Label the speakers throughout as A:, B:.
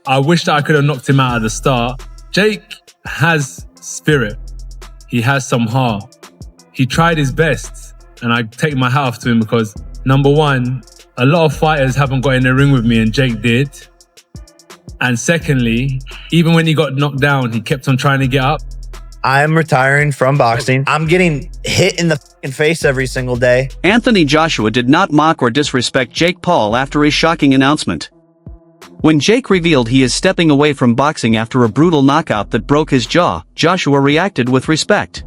A: I wish that I could have knocked him out at the start. Jake has spirit. He has some heart. He tried his best, and I take my hat off to him because, number one, a lot of fighters haven't got in the ring with me, and Jake did. And secondly, even when he got knocked down, he kept on trying to get up.
B: I'm retiring from boxing. I'm getting hit in the face every single day.
C: Anthony Joshua did not mock or disrespect Jake Paul after his shocking announcement. When Jake revealed he is stepping away from boxing after a brutal knockout that broke his jaw, Joshua reacted with respect.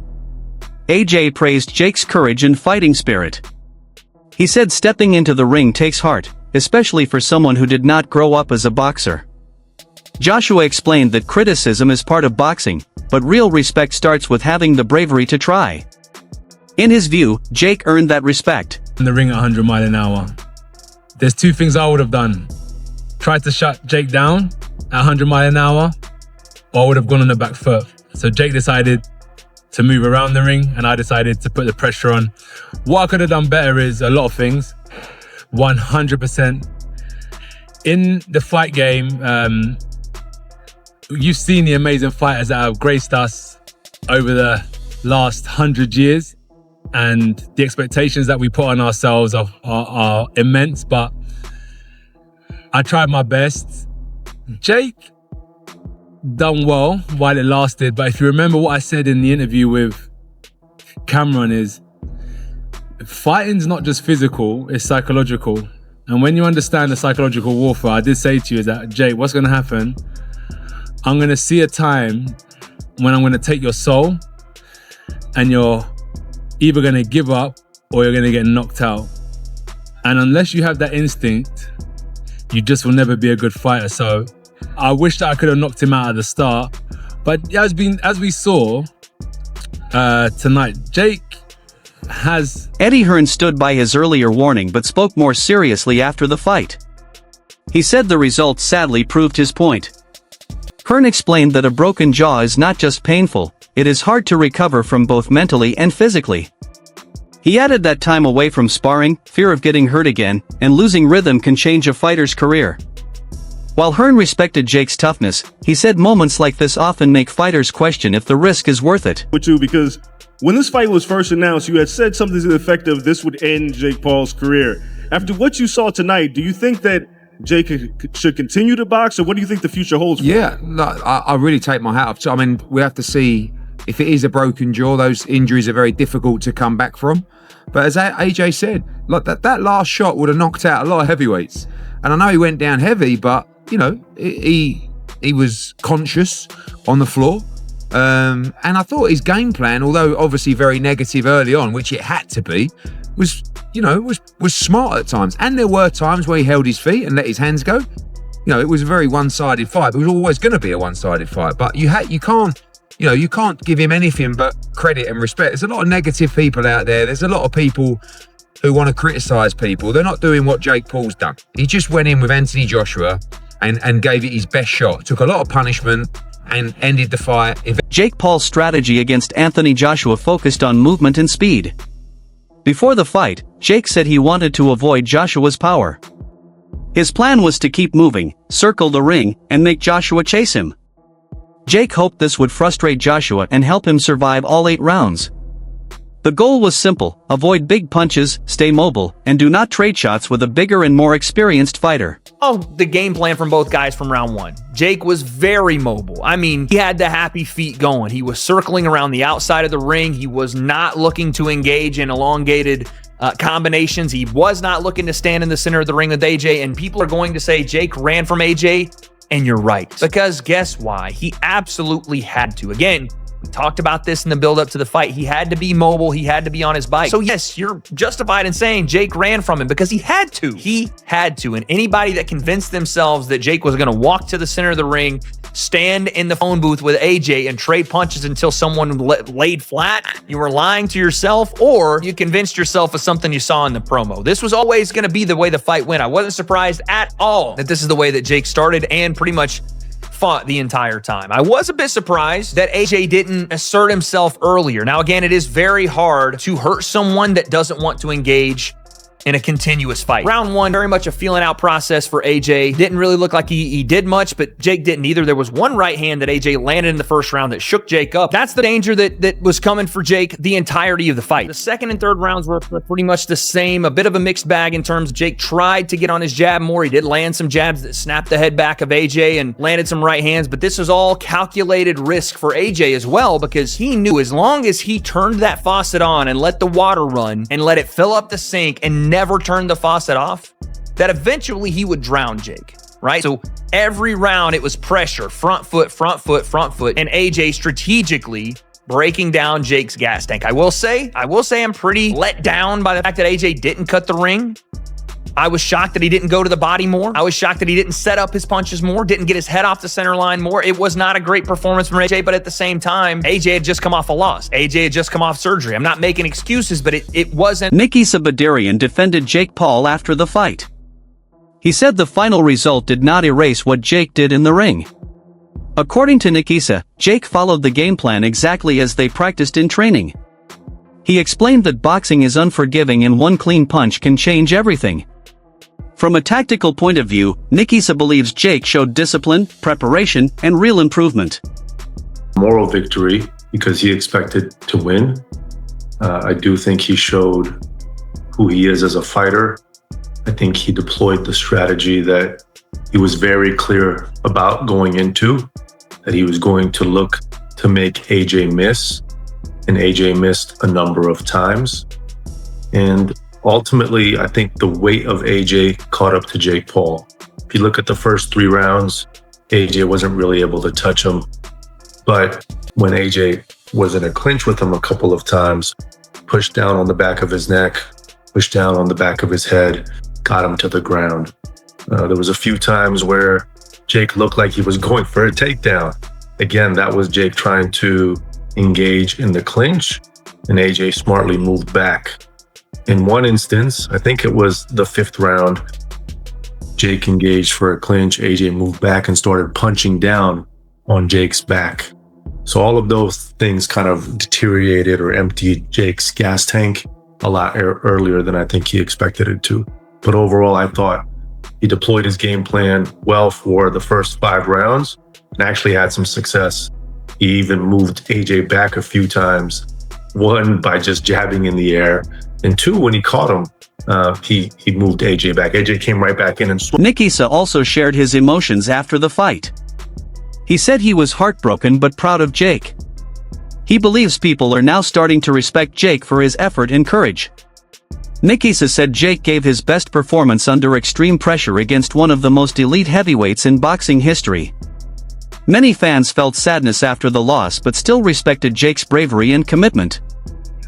C: AJ praised Jake's courage and fighting spirit. He said stepping into the ring takes heart, especially for someone who did not grow up as a boxer. Joshua explained that criticism is part of boxing, but real respect starts with having the bravery to try. In his view, Jake earned that respect.
A: In the ring at 100 miles an hour. There's two things I would have done. Tried to shut Jake down at 100 miles an hour, or I would have gone on the back foot. So Jake decided to move around the ring, and I decided to put the pressure on. What I could have done better is a lot of things. 100%. In the fight game, you've seen the amazing fighters that have graced us over the last 100 years, and the expectations that we put on ourselves are immense, but I tried my best. Jake done well while it lasted, but if you remember what I said in the interview with Cameron is, fighting's not just physical, it's psychological. And when you understand the psychological warfare, I did say to you is that, Jake, what's going to happen? I'm going to see a time when I'm going to take your soul and you're either going to give up or you're going to get knocked out. And unless you have that instinct, you just will never be a good fighter. So I wish that I could have knocked him out at the start. But as we saw tonight, Jake has...
C: Eddie Hearn stood by his earlier warning but spoke more seriously after the fight. He said the results sadly proved his point. Hearn explained that a broken jaw is not just painful, it is hard to recover from both mentally and physically. He added that time away from sparring, fear of getting hurt again, and losing rhythm can change a fighter's career. While Hearn respected Jake's toughness, he said moments like this often make fighters question if the risk is worth it.
D: Because when this fight was first announced, you had said something to the effect of this would end Jake Paul's career. After what you saw tonight, do you think that Jake should continue to box, or what do you think the future holds for him?
E: Yeah, no, I really take my hat off. I mean, we have to see if it is a broken jaw. Those injuries are very difficult to come back from. But as AJ said, like that last shot would have knocked out a lot of heavyweights. And I know he went down heavy, but you know, he was conscious on the floor. And I thought his game plan, although obviously very negative early on, which it had to be, was smart at times. And there were times where he held his feet and let his hands go. You know, it was a very one-sided fight. It was always going to be a one-sided fight. But you can't give him anything but credit and respect. There's a lot of negative people out there. There's a lot of people who want to criticize people. They're not doing what Jake Paul's done. He just went in with Anthony Joshua and gave it his best shot. Took a lot of punishment and ended the fight.
C: Jake Paul's strategy against Anthony Joshua focused on movement and speed. Before the fight, Jake said he wanted to avoid Joshua's power. His plan was to keep moving, circle the ring, and make Joshua chase him. Jake hoped this would frustrate Joshua and help him survive all 8 rounds. The goal was simple: avoid big punches, stay mobile, and do not trade shots with a bigger and more experienced fighter.
F: Oh, the game plan from both guys from round 1. Jake was very mobile. I mean, he had the happy feet going. He was circling around the outside of the ring. He was not looking to engage in elongated combinations. He was not looking to stand in the center of the ring with AJ, and people are going to say Jake ran from AJ, and you're right. Because guess why? He absolutely had to. Again, we talked about this in the build-up to the fight. He had to be mobile. He had to be on his bike. So yes, you're justified in saying Jake ran from him because he had to. He had to. And anybody that convinced themselves that Jake was going to walk to the center of the ring, stand in the phone booth with AJ, and trade punches until someone laid flat, you were lying to yourself, or you convinced yourself of something you saw in the promo. This was always going to be the way the fight went. I wasn't surprised at all that this is the way that Jake started and pretty much fought the entire time. I was a bit surprised that AJ didn't assert himself earlier. Now, again, it is very hard to hurt someone that doesn't want to engage in a continuous fight. Round 1, very much a feeling out process for AJ. Didn't really look like he did much, but Jake didn't either. There was one right hand that AJ landed in the first round that shook Jake up. That's the danger that was coming for Jake the entirety of the fight. The second and third rounds were pretty much the same, a bit of a mixed bag in terms of Jake tried to get on his jab more. He did land some jabs that snapped the head back of AJ and landed some right hands, but this was all calculated risk for AJ as well, because he knew as long as he turned that faucet on and let the water run and let it fill up the sink and never turned the faucet off, that eventually he would drown Jake, right? So every round it was pressure, front foot, front foot, front foot, and AJ strategically breaking down Jake's gas tank. I will say I'm pretty let down by the fact that AJ didn't cut the ring. I was shocked that he didn't go to the body more. I was shocked that he didn't set up his punches more, didn't get his head off the center line more. It was not a great performance from AJ, but at the same time, AJ had just come off a loss. AJ had just come off surgery. I'm not making excuses, but it wasn't.
C: Nikisa Badarian defended Jake Paul after the fight. He said the final result did not erase what Jake did in the ring. According to Nikisa, Jake followed the game plan exactly as they practiced in training. He explained that boxing is unforgiving and one clean punch can change everything. From a tactical point of view, Nikisa believes Jake showed discipline, preparation, and real improvement.
G: Moral victory because he expected to win. I do think he showed who he is as a fighter. I think he deployed the strategy that he was very clear about going into, that he was going to look to make AJ miss, and AJ missed a number of times. And ultimately, I think the weight of AJ caught up to Jake Paul. If you look at the first 3 rounds, AJ wasn't really able to touch him. But when AJ was in a clinch with him a couple of times, pushed down on the back of his neck, pushed down on the back of his head, got him to the ground. There was a few times where Jake looked like he was going for a takedown. Again, that was Jake trying to engage in the clinch, and AJ smartly moved back. In one instance, I think it was the 5th round, Jake engaged for a clinch, AJ moved back and started punching down on Jake's back. So all of those things kind of deteriorated or emptied Jake's gas tank a lot earlier than I think he expected it to. But overall, I thought he deployed his game plan well for the first 5 rounds and actually had some success. He even moved AJ back a few times, 1 by just jabbing in the air, and 2, when he caught him, he moved AJ back. AJ came right back in and
C: Nikisa also shared his emotions after the fight. He said he was heartbroken but proud of Jake. He believes people are now starting to respect Jake for his effort and courage. Nikisa said Jake gave his best performance under extreme pressure against one of the most elite heavyweights in boxing history. Many fans felt sadness after the loss but still respected Jake's bravery and commitment.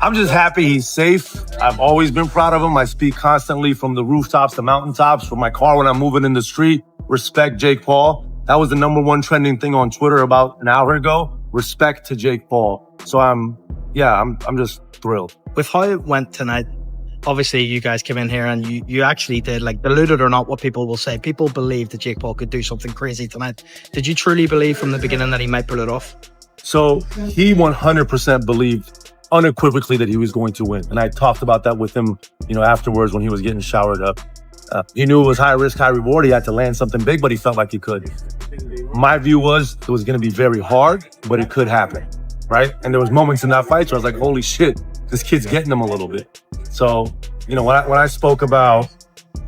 H: I'm just happy he's safe. I've always been proud of him. I speak constantly from the rooftops to mountaintops, from my car when I'm moving in the street. Respect Jake Paul. That was the #1 trending thing on Twitter about an hour ago. Respect to Jake Paul. So I'm just thrilled.
I: With how it went tonight, obviously you guys came in here and you actually did, like, deluded or not what people will say, people believed that Jake Paul could do something crazy tonight. Did you truly believe from the beginning that he might pull it off?
H: So he 100% believed unequivocally that he was going to win. And I talked about that with him, afterwards when he was getting showered up. He knew it was high risk, high reward. He had to land something big, but he felt like he could. My view was it was going to be very hard, but it could happen, right? And there was moments in that fight where I was like, holy shit, this kid's getting him a little bit. So, when I spoke about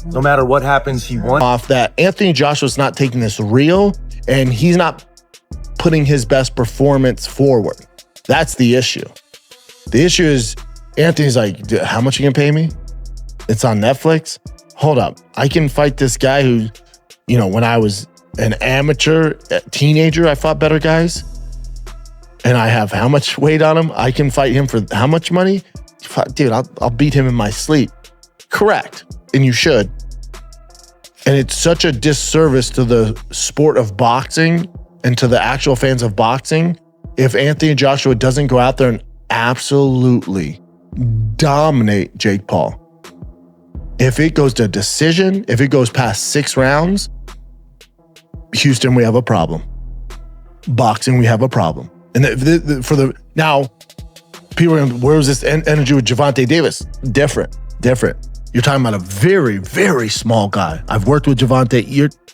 H: no matter what happens, he won.
J: Off that Anthony Joshua's not taking this real, and he's not putting his best performance forward. That's the issue. The issue is Anthony's like, how much you can pay me? It's on Netflix. Hold up. I can fight this guy who, when I was an amateur teenager, I fought better guys. And I have how much weight on him? I can fight him for how much money? Dude, I'll beat him in my sleep. Correct. And you should. And it's such a disservice to the sport of boxing and to the actual fans of boxing if Anthony Joshua doesn't go out there and absolutely dominate Jake Paul. If it goes to decision, if it goes past 6 rounds, Houston, we have a problem. Boxing, we have a problem. And now, people are going, where was this energy with Gervonta Davis? Different. You're talking about a very, very small guy. I've worked with Gervonta.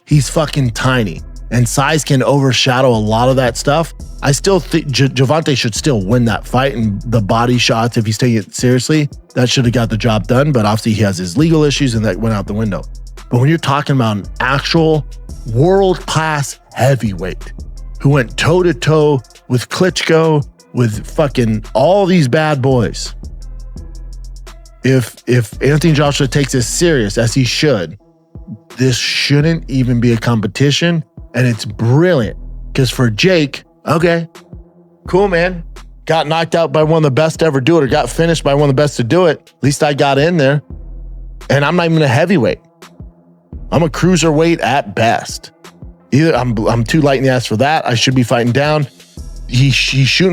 J: He's fucking tiny. And size can overshadow a lot of that stuff. I still think Gervonta should still win that fight, and the body shots, if he's taking it seriously, that should have got the job done. But obviously he has his legal issues and that went out the window. But when you're talking about an actual world-class heavyweight who went toe-to-toe with Klitschko, with fucking all these bad boys, if Anthony Joshua takes this serious, as he should, this shouldn't even be a competition. And it's brilliant because for Jake, okay, cool, man. Got knocked out by one of the best to ever do it, or got finished by one of the best to do it. At least I got in there. And I'm not even a heavyweight. I'm a cruiserweight at best. Either I'm too light in the ass for that. I should be fighting down. He's shooting